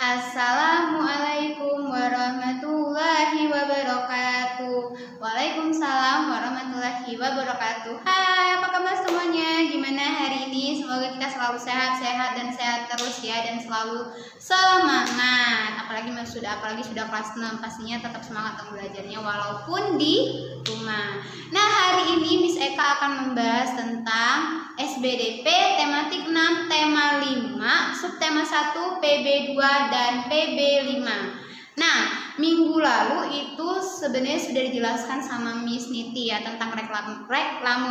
Assalamualaikum warahmatullahi wabarakatuh. Waalaikumsalam warahmatullahi wabarakatuh. Hai, apa kabar semuanya? Gimana hari ini? Semoga kita selalu sehat-sehat dan sehat terus ya, dan selalu semangat. Apalagi sudah kelas 6, pastinya tetap semangat untuk belajarnya walaupun di rumah. Nah, hari ini Miss Eka akan membahas tentang SBDP tematik 6, tema 5, subtema 1, PB2 dan PB5. Nah, minggu lalu itu sebenarnya sudah dijelaskan sama Miss Niti ya tentang reklame.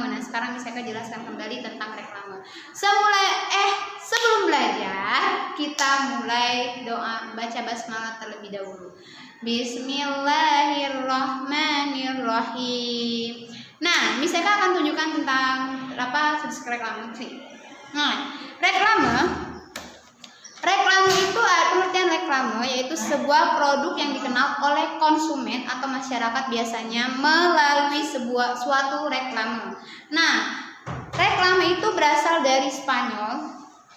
Nah, sekarang Miss Eka jelaskan kembali tentang reklame. Sebelum belajar, kita mulai doa baca basmalah terlebih dahulu. Bismillahirrahmanirrahim. Nah, Miss Eka akan tunjukkan tentang reklame sih. Nah, reklame itu pengertian reklame yaitu sebuah produk yang dikenal oleh konsumen atau masyarakat biasanya melalui suatu reklame. Nah, reklame itu berasal dari Spanyol.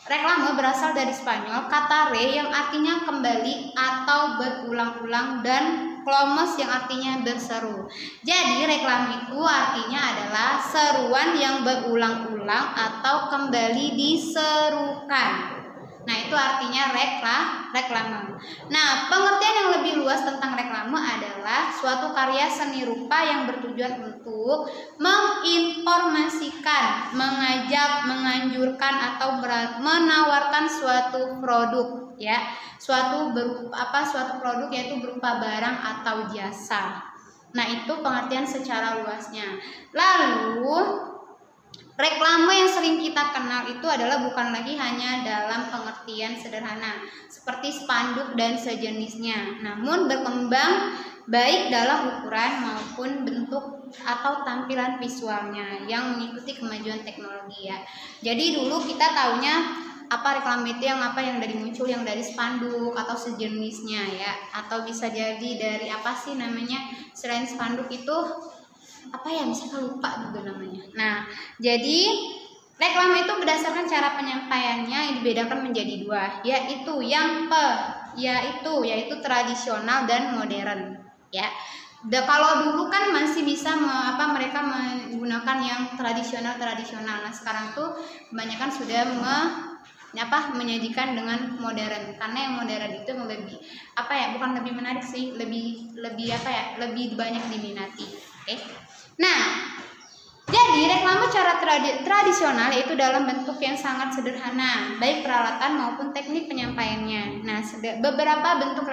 Reklame berasal dari Spanyol kata re yang artinya kembali atau berulang-ulang dan clomos yang artinya berseru. Jadi reklame itu artinya adalah seruan yang berulang-ulang atau kembali diserukan. Nah, itu artinya reklame. Nah, pengertian yang lebih luas tentang reklame adalah suatu karya seni rupa yang bertujuan untuk menginformasikan, mengajak, menganjurkan atau menawarkan suatu produk ya. Suatu produk yaitu berupa barang atau jasa. Nah, itu pengertian secara luasnya. Lalu reklame yang sering kita kenal itu adalah bukan lagi hanya dalam pengertian sederhana seperti spanduk dan sejenisnya, namun berkembang baik dalam ukuran maupun bentuk atau tampilan visualnya yang mengikuti kemajuan teknologi ya. Jadi dulu kita taunya reklame itu yang muncul yang dari spanduk atau sejenisnya ya, atau bisa jadi dari selain spanduk itu misalkan lupa juga namanya. Nah, jadi reklame itu berdasarkan cara penyampaiannya yang dibedakan menjadi dua, yaitu tradisional dan modern ya. Kalau dulu kan masih bisa mereka menggunakan yang tradisional. Nah, sekarang tuh kebanyakan sudah menyajikan dengan modern, karena yang modern itu lebih bukan lebih menarik sih, lebih banyak diminati. Nah, jadi reklame cara tradisional yaitu dalam bentuk yang sangat sederhana, baik peralatan maupun teknik penyampaiannya. Nah, beberapa bentuk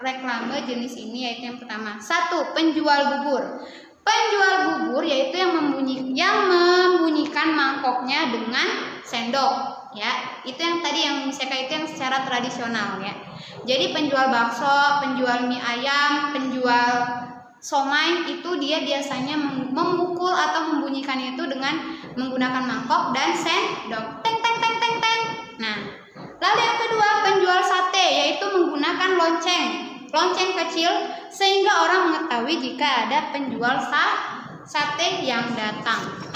reklame jenis ini yaitu yang pertama, 1. Penjual bubur. Penjual bubur yaitu yang membunyikan mangkoknya dengan sendok ya. Itu yang tadi yang misalkan itu yang secara tradisional ya. Jadi penjual bakso, penjual mie ayam, penjual somai itu dia biasanya memukul atau membunyikan itu dengan menggunakan mangkok dan sendok. Teng teng teng teng teng. Nah, lalu yang kedua, penjual sate yaitu menggunakan lonceng kecil sehingga orang mengetahui jika ada penjual sate yang datang.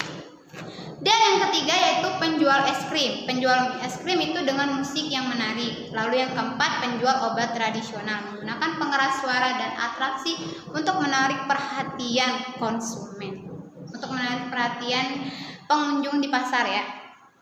Dan yang ketiga yaitu penjual es krim. Penjual es krim itu dengan musik yang menarik. Lalu yang keempat, penjual obat tradisional menggunakan pengeras suara dan atraksi untuk menarik perhatian konsumen, untuk menarik perhatian pengunjung di pasar ya.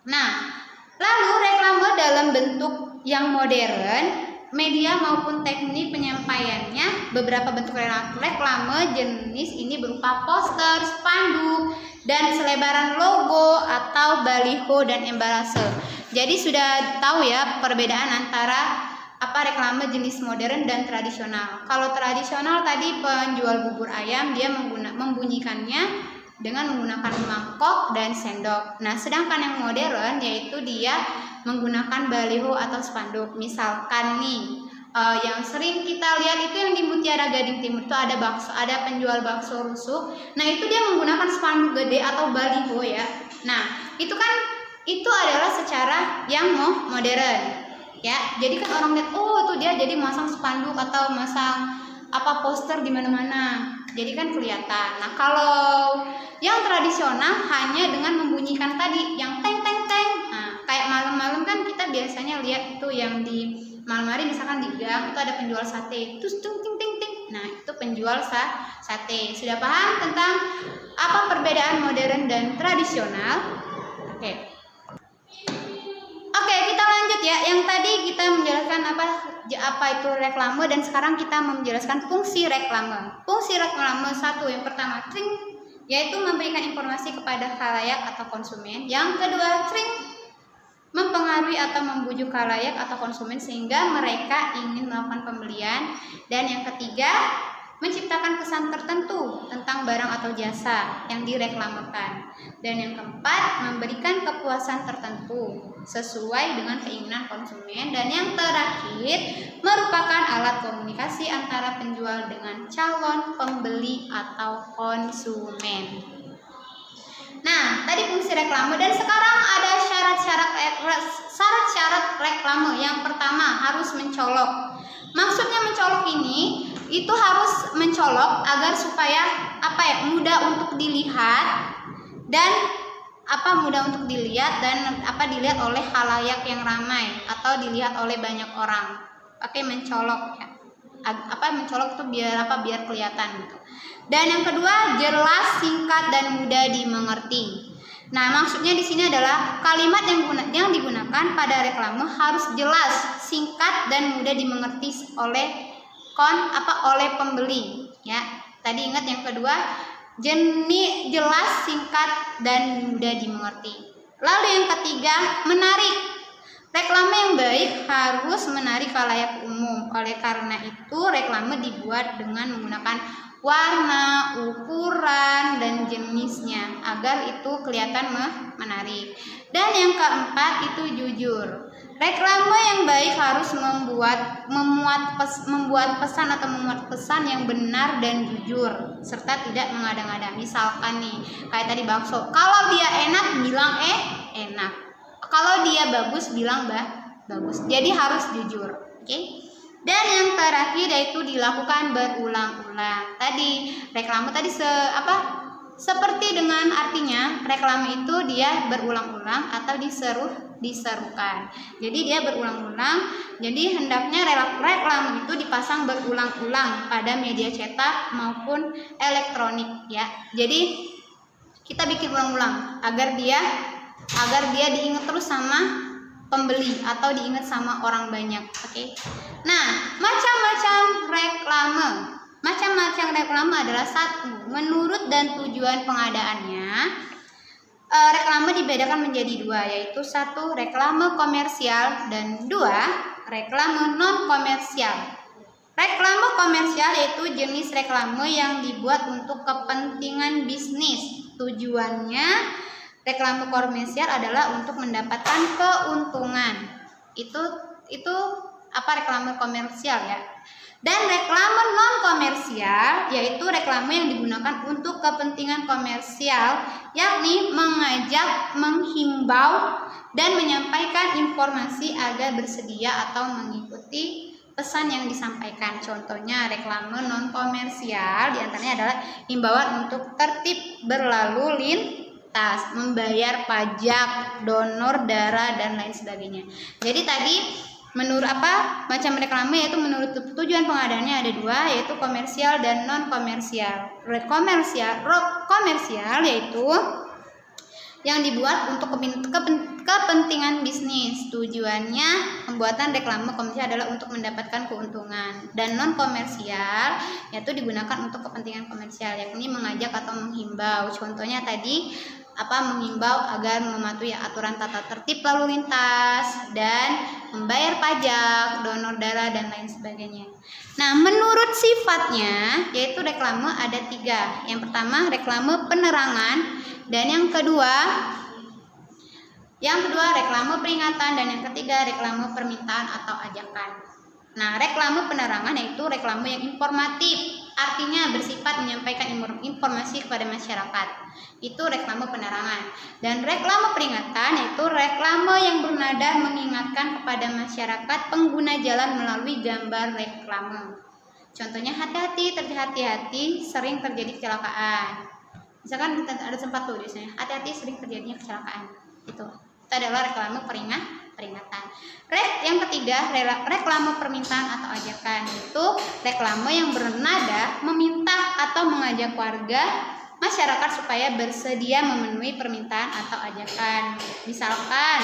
Nah, lalu reklame dalam bentuk yang modern, media maupun teknik penyampaiannya. Beberapa bentuk reklame jenis ini berupa poster, spanduk, dan selebaran logo atau baliho dan embalase. Jadi sudah tahu ya perbedaan antara reklame jenis modern dan tradisional. Kalau tradisional tadi penjual bubur ayam dia membunyikannya dengan menggunakan mangkok dan sendok. Nah, sedangkan yang modern yaitu dia menggunakan baliho atau spanduk. Misalkan nih yang sering kita lihat itu yang di Mutiara Gading Timur itu ada penjual bakso rusuk. Nah, itu dia menggunakan spanduk gede atau baliho ya. Nah, itu adalah secara yang modern ya. Jadi kan orang lihat itu dia jadi masang spanduk atau masang poster di mana-mana. Jadi kan kelihatan. Nah, kalau yang tradisional hanya dengan membunyikan tadi yang teng teng teng. Nah, kayak malam-malam kan kita biasanya lihat itu yang di malam hari misalkan di gang itu ada penjual sate, terus ting ting ting ting. Nah, itu penjual sate. Sudah paham tentang apa perbedaan modern dan tradisional? Oke. Oke, kita lanjut ya. Yang tadi kita menjelaskan apa itu reklame, dan sekarang kita menjelaskan fungsi reklame. Fungsi reklame satu, yang pertama tring, yaitu memberikan informasi kepada khalayak atau konsumen. Yang kedua tring, mempengaruhi atau membujuk khalayak atau konsumen sehingga mereka ingin melakukan pembelian. Dan yang ketiga, menciptakan kesan tertentu tentang barang atau jasa yang direklamakan. Dan yang keempat, memberikan kepuasan tertentu sesuai dengan keinginan konsumen. Dan yang terakhir, merupakan alat komunikasi antara penjual dengan calon pembeli atau konsumen. Nah, tadi fungsi reklame, dan sekarang ada syarat-syarat reklame. Yang pertama, harus mencolok. Maksudnya mencolok ini itu harus mencolok agar supaya mudah untuk dilihat dan dilihat oleh khalayak yang ramai atau dilihat oleh banyak orang. Oke, mencolok ya. Mencolok itu biar kelihatan gitu. Dan yang kedua, jelas, singkat, dan mudah dimengerti. Nah, maksudnya di sini adalah kalimat yang digunakan pada reklame harus jelas, singkat, dan mudah dimengerti oleh pembeli ya. Tadi ingat yang kedua, jelas, singkat, dan mudah dimengerti. Lalu yang ketiga, menarik. Reklame yang baik harus menarik khalayak umum. Oleh karena itu, reklame dibuat dengan menggunakan warna, ukuran, dan jenisnya agar itu kelihatan menarik. Dan yang keempat itu jujur. Reklame yang baik harus memuat pesan yang benar dan jujur serta tidak mengada-ngada. Misalkan nih, kayak tadi bakso, kalau dia enak bilang enak. Kalau dia bagus bilang bagus. Jadi harus jujur. Oke? Dan yang terakhir yaitu dilakukan berulang-ulang. Tadi reklame tadi seperti dengan artinya reklame itu dia berulang-ulang atau diserukan. Jadi dia berulang-ulang. Jadi hendaknya reklame itu dipasang berulang-ulang pada media cetak maupun elektronik ya. Jadi kita bikin ulang-ulang agar dia diingat terus sama pembeli atau diingat sama orang banyak. Oke. Nah, macam-macam reklame adalah satu, menurut dan tujuan pengadaannya. Reklame dibedakan menjadi dua, yaitu satu, reklame komersial, dan dua, reklame non komersial. Reklame komersial yaitu jenis reklame yang dibuat untuk kepentingan bisnis. Tujuannya reklame komersial adalah untuk mendapatkan keuntungan. Itu reklame komersial ya. Dan reklame non komersial yaitu reklame yang digunakan untuk kepentingan komersial, yakni mengajak, menghimbau, dan menyampaikan informasi agar bersedia atau mengikuti pesan yang disampaikan. Contohnya reklame non komersial diantaranya adalah himbauan untuk tertib berlalu lintas, membayar pajak, donor darah, dan lain sebagainya. Jadi tadi menurut macam reklame yaitu menurut tujuan pengadaannya ada dua, yaitu komersial dan non komersial. Komersial yaitu yang dibuat untuk kepentingan bisnis. Tujuannya pembuatan reklame komersial adalah untuk mendapatkan keuntungan. Dan non komersial yaitu digunakan untuk kepentingan komersial, yakni mengajak atau menghimbau. Contohnya tadi menghimbau agar mematuhi aturan tata tertib lalu lintas dan membayar pajak, donor darah, dan lain sebagainya. Nah, menurut sifatnya yaitu reklame ada tiga. Yang pertama reklame penerangan, dan yang kedua reklame peringatan, dan yang ketiga reklame permintaan atau ajakan. Nah, reklame penerangan yaitu reklame yang informatif, artinya bersifat menyampaikan informasi kepada masyarakat. Itu reklame penerangan. Dan reklame peringatan yaitu reklame yang bernada mengingatkan kepada masyarakat pengguna jalan melalui gambar reklame. Contohnya hati-hati sering terjadi kecelakaan. Misalkan ada sempat tuh biasanya hati-hati sering terjadinya kecelakaan. Itu adalah reklame peringatan. Yang ketiga, reklame permintaan atau ajakan, itu reklame yang bernada meminta atau mengajak warga masyarakat supaya bersedia memenuhi permintaan atau ajakan. Misalkan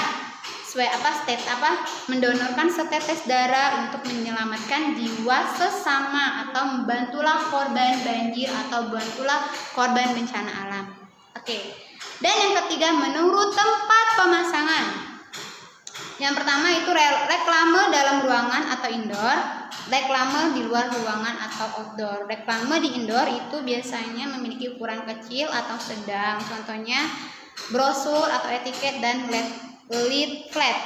mendonorkan setetes darah untuk menyelamatkan jiwa sesama, atau membantulah korban banjir, atau bantulah korban bencana alam. Oke. Dan yang ketiga, menurut tempat pemasangan. Yang pertama itu reklame dalam ruangan atau indoor, reklame di luar ruangan atau outdoor. Reklame di indoor itu biasanya memiliki ukuran kecil atau sedang, contohnya brosur atau etiket dan leaflet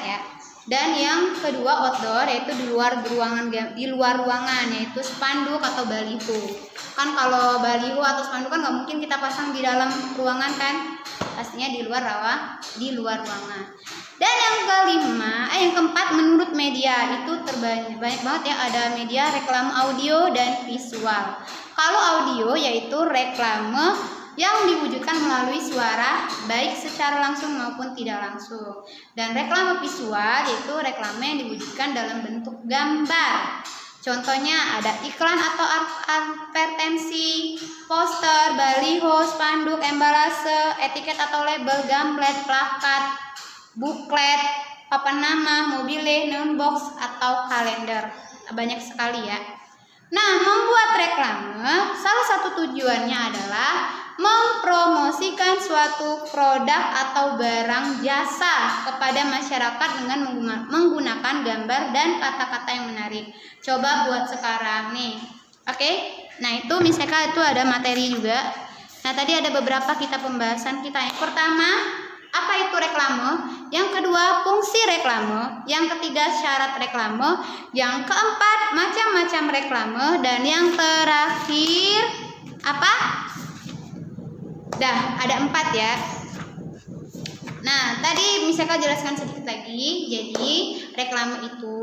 ya. Dan yang kedua outdoor, yaitu di luar ruangan, yaitu spanduk atau baliho. Kan kalau baliho atau spanduk kan nggak mungkin kita pasang di dalam ruangan kan, pastinya di luar ruangan. Dan yang keempat, menurut media, itu banyak banget ya, ada media reklame audio dan visual. Kalau audio yaitu reklame yang diwujudkan melalui suara, baik secara langsung maupun tidak langsung. Dan reklame visual yaitu reklame yang diwujudkan dalam bentuk gambar. Contohnya ada iklan atau advertensi, poster, baliho, spanduk, embalase, etiket atau label, gamblet, plakat, buklet, papan nama, mobile, neon box, atau kalender. Banyak sekali ya. Nah, membuat reklame salah satu tujuannya adalah mempromosikan suatu produk atau barang jasa kepada masyarakat dengan menggunakan gambar dan kata-kata yang menarik. Coba buat sekarang nih. Oke? Nah, itu misalkan itu ada materi juga. Nah, tadi ada beberapa pembahasan kita. Yang pertama, apa itu reklame? Yang kedua, fungsi reklame. Yang ketiga, syarat reklame. Yang keempat, macam-macam reklame. Dan yang terakhir, apa? Ada 4 ya. Nah, tadi misalkan jelaskan sedikit lagi. Jadi, reklame itu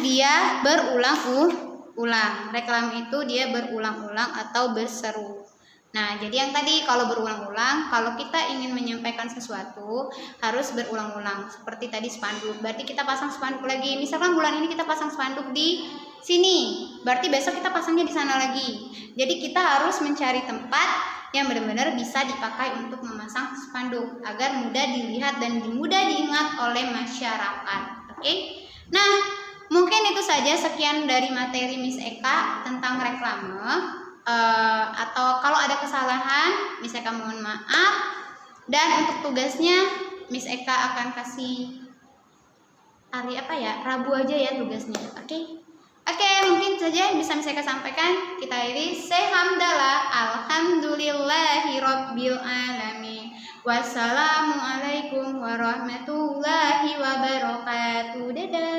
dia berulang-ulang. Reklame itu dia berulang-ulang atau berseru. Nah, jadi yang tadi kalau berulang-ulang, kalau kita ingin menyampaikan sesuatu harus berulang-ulang. Seperti tadi spanduk, berarti kita pasang spanduk lagi. Misalkan bulan ini kita pasang spanduk di sini, berarti besok kita pasangnya di sana lagi. Jadi kita harus mencari tempat yang benar-benar bisa dipakai untuk memasang spanduk agar mudah dilihat dan mudah diingat oleh masyarakat. Oke? Nah, mungkin itu saja sekian dari materi Miss Eka tentang reklame. Atau kalau ada kesalahan, Miss Eka mohon maaf. Dan untuk tugasnya, Miss Eka akan kasih hari Rabu aja ya tugasnya. Oke, mungkin saja bisa Miss Eka sampaikan. Kita ini say hamdalah, alhamdulillahi rabbil alamin. Wassalamualaikum warahmatullahi wabarakatuh. Dadah.